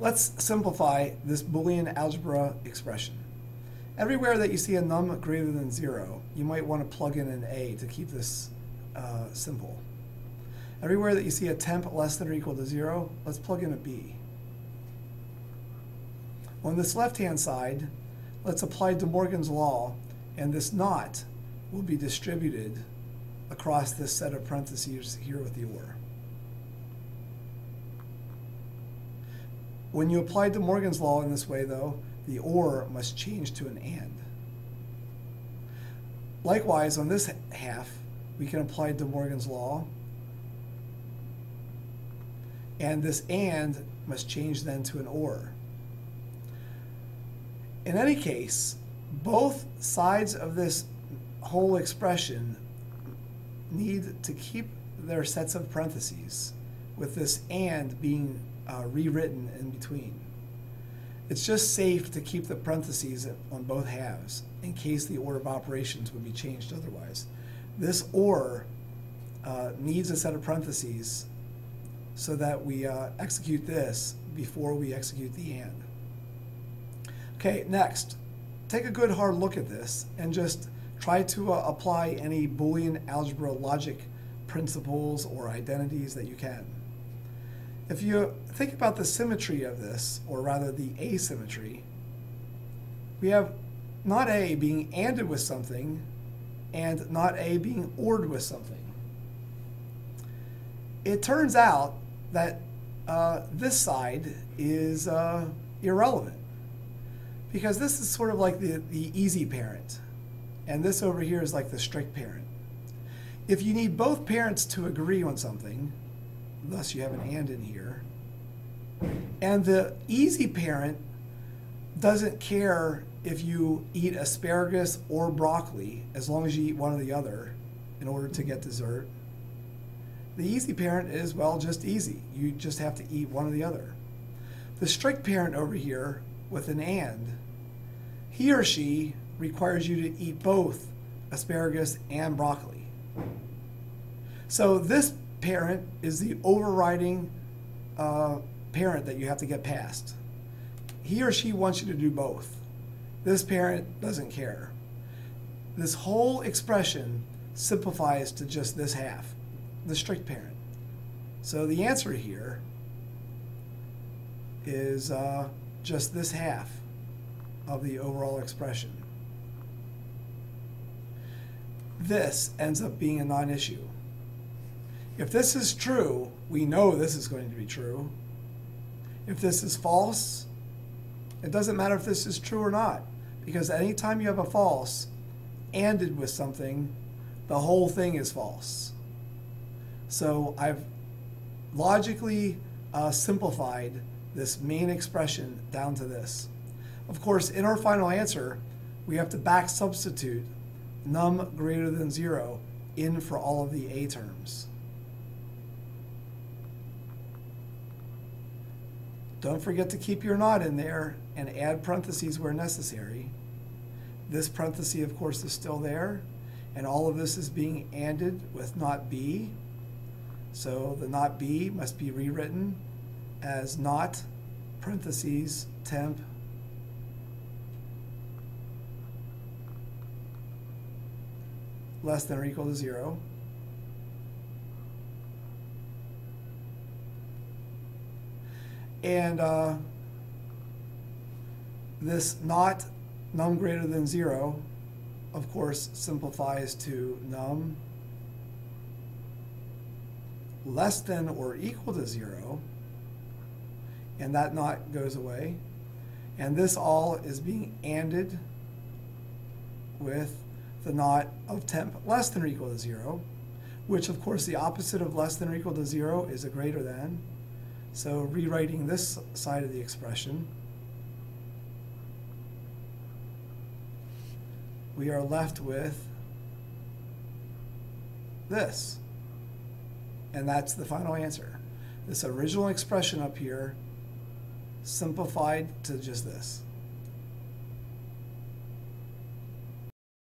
Let's simplify this Boolean algebra expression. Everywhere that you see a num greater than 0, you might want to plug in an a to keep this simple. Everywhere that you see a temp less than or equal to 0, let's plug in a b. On this left-hand side, let's apply De Morgan's law, and this not will be distributed across this set of parentheses here with the or. When you apply De Morgan's law in this way, though, the or must change to an and. Likewise, on this half, we can apply De Morgan's law, and this and must change then to an or. In any case, both sides of this whole expression need to keep their sets of parentheses, with this and being rewritten in between. It's just safe to keep the parentheses on both halves in case the order of operations would be changed otherwise. This or needs a set of parentheses so that we execute this before we execute the and. Okay, next, take a good hard look at this and just try to apply any Boolean algebra logic principles or identities that you can. If you think about the symmetry of this, or rather the asymmetry, we have not A being ANDed with something and not A being ORed with something. It turns out that this side is irrelevant, because this is sort of like the easy parent, and this over here is like the strict parent. If you need both parents to agree on something, thus you have an and in here, and the easy parent doesn't care if you eat asparagus or broccoli as long as you eat one or the other in order to get dessert. The easy parent is, well, just easy. You just have to eat one or the other. The strict parent over here with an and, he or she requires you to eat both asparagus and broccoli. So this parent is the overriding parent that you have to get past. He or she wants you to do both. This parent doesn't care. This whole expression simplifies to just this half, the strict parent. So the answer here is just this half of the overall expression. This ends up being a non-issue. If this is true, we know this is going to be true. If this is false, it doesn't matter if this is true or not, because anytime you have a false ANDed with something, the whole thing is false. So I've logically simplified this main expression down to this. Of course, in our final answer, we have to back substitute num greater than 0 in for all of the a terms. Don't forget to keep your not in there and add parentheses where necessary. This parenthesis, of course, is still there, and all of this is being ANDed with not b. So the not b must be rewritten as not parentheses temp less than or equal to 0. And this not num greater than 0, of course, simplifies to num less than or equal to 0, and that not goes away. And this all is being ANDed with the not of temp less than or equal to 0, which, of course, the opposite of less than or equal to 0 is a greater than. So rewriting this side of the expression, we are left with this. And that's the final answer. This original expression up here simplified to just this.